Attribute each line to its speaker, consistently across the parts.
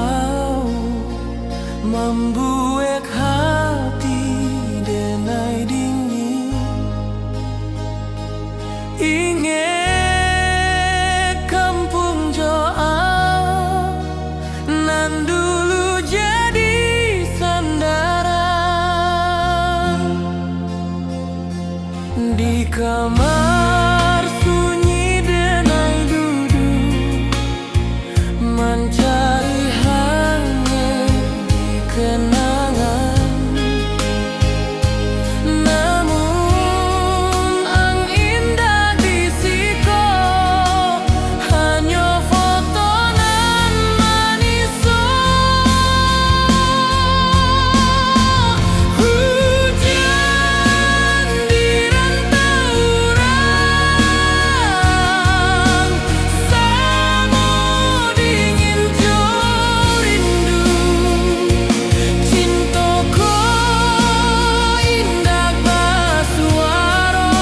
Speaker 1: kau membuat hati denai dingin. Ingat kampung Joa nan dulu jadi sandaran. Di kamar sunyi denai duduk mencari hanya di kenangan. Namun ang indah di siko hanya foto nan maniso. Hujan di rantau orang, samo dingin jo rindu. Cintaku indah basuaro,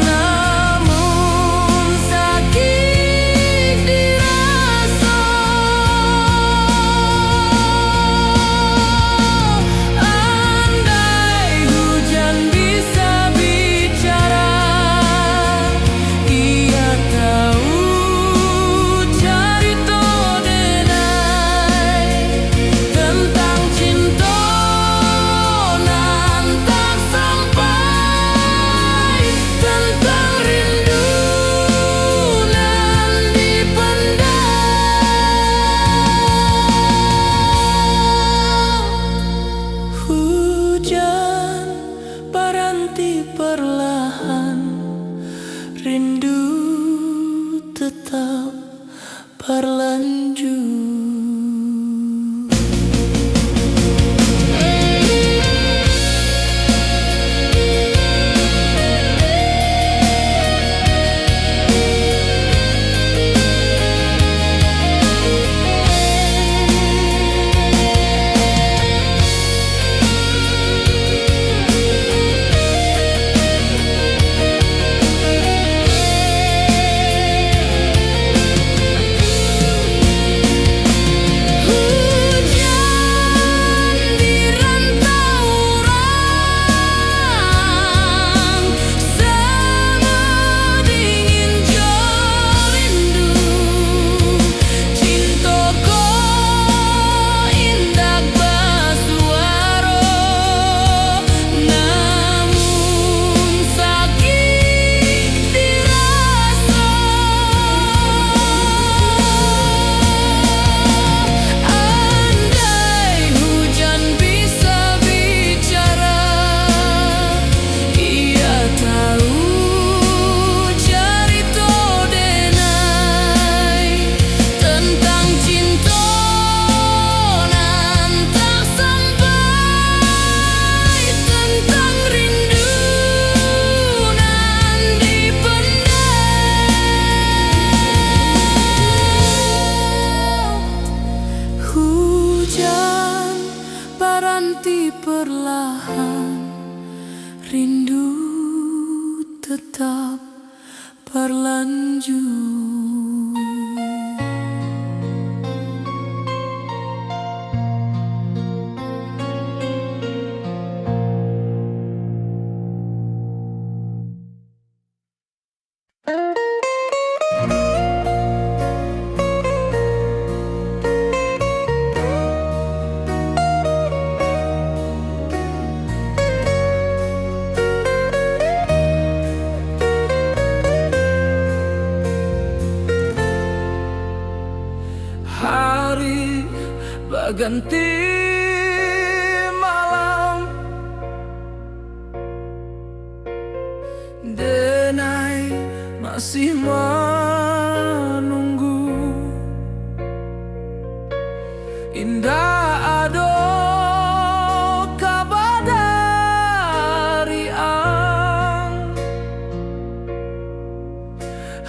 Speaker 1: namun sakit dirasa. Andai hujan bisa bicara, ia tahu cerita denai tentang cinta nan tak sampai, tentang rindu nan dipendam. Hujan berhenti perlahan, rindu tetap berlanjut. Hujan di rantau orang, sama dingin jo rindu. Cintaku indah basuaro, namun sakit dirasa. Andai hujan bisa bicara, ia tahu cerita denai tentang cinta nan tak sampai, tentang rindu nan dipendam. Hujan berhenti perlahan, rindu tetap berlanjut. Hari berganti malam, denai masih menunggu. Indah ado kabar dari ang,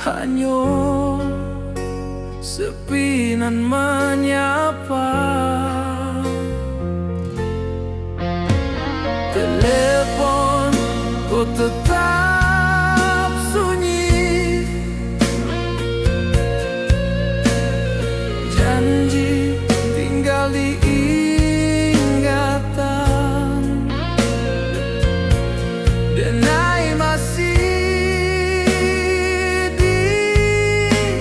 Speaker 1: hanya sepi nan menyapa. Telepon ku tetap sunyi, janji diingatan. Denai masih di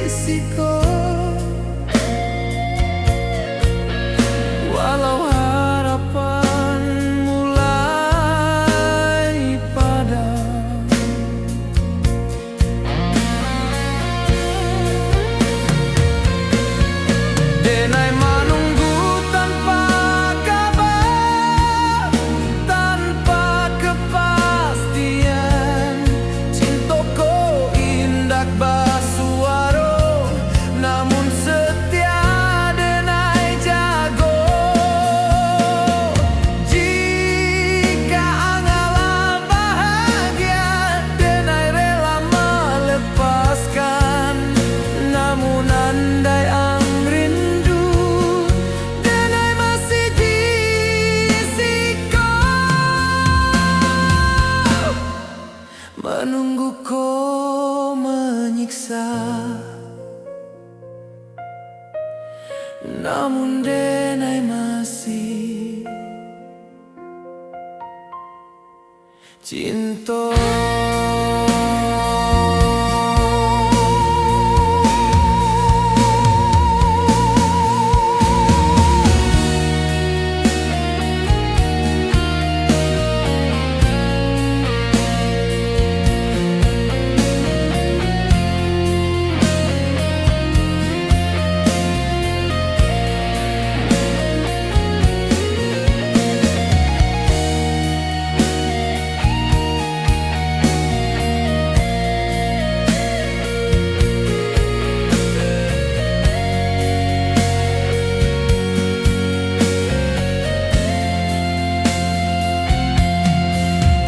Speaker 1: siko, walau harapan mulai padam. Denai menunggu tanpa kabar, tanpa kepastian. Cintoko indak basuaro, namun setia denai jago. Jika angalah bahagia, denai rela melepaskan. Namun andai ang rindu, denai masih di siko. Menunggu kau menyiksa, namun denai masih cinta.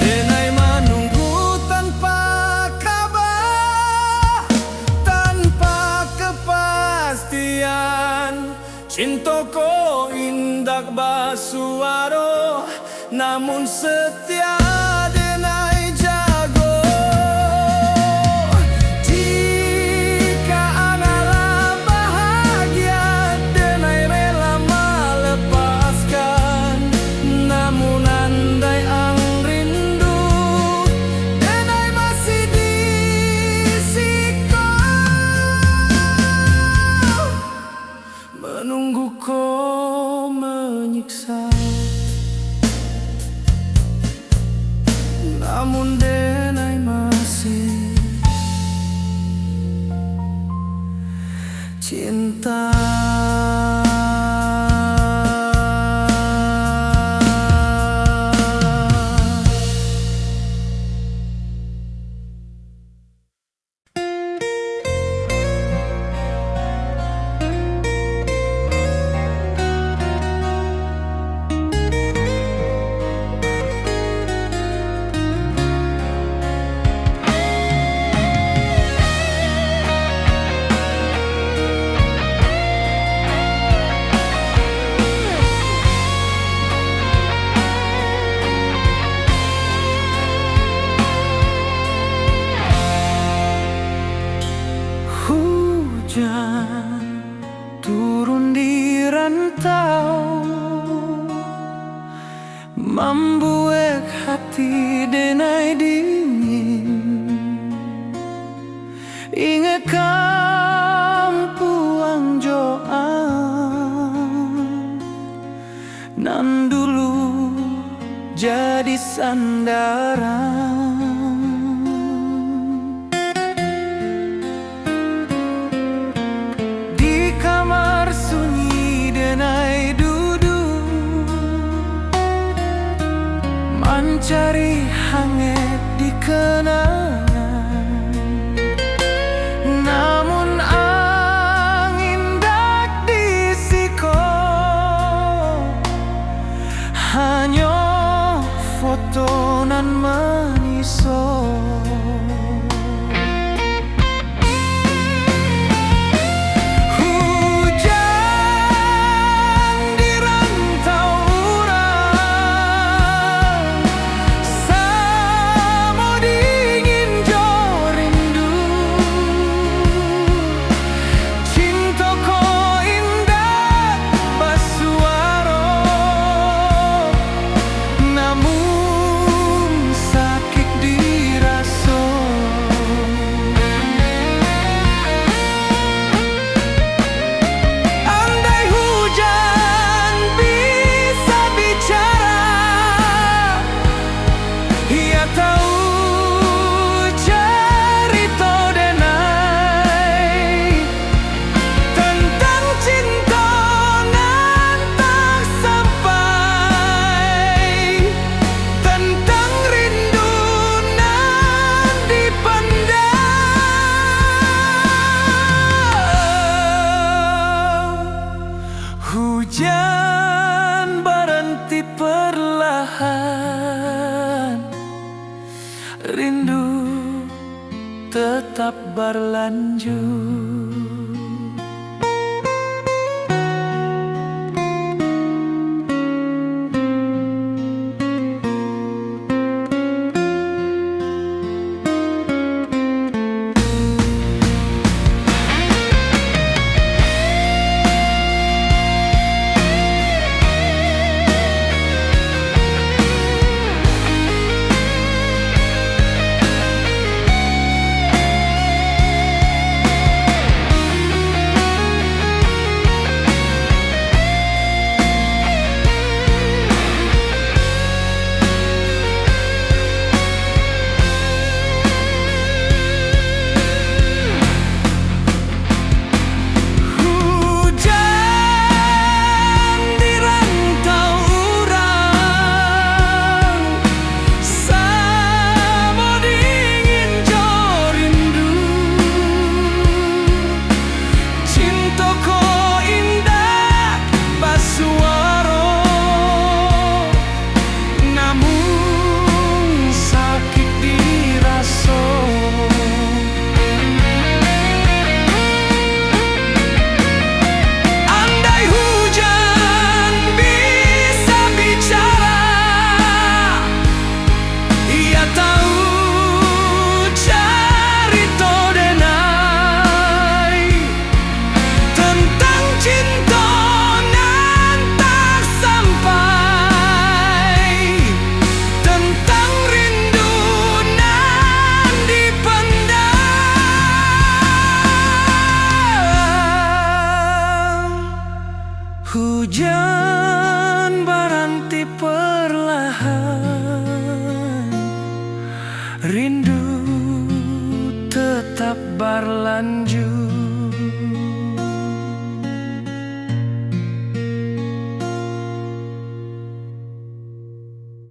Speaker 1: Denai menunggu tanpa kabar, tanpa kepastian. Cintoko indak basuaro, namun setia denai jago. Jika angalah bahagia, denai rela melepaskan. Namun andai ang rindu, denai masih di siko. Menunggu kau menyiksa, namun denai masih cinta. Hujan turun di rantau, membuat hati denai dingin. Ingat kampuang Joan, nan dulu jadi sandaran. Mencari hangat di kenangan, namun angin dak di siko. Hanya foto nan manis Hujan berhenti perlahan, rindu tetap berlanjut. Hujan berhenti perlahan, rindu tetap berlanjut.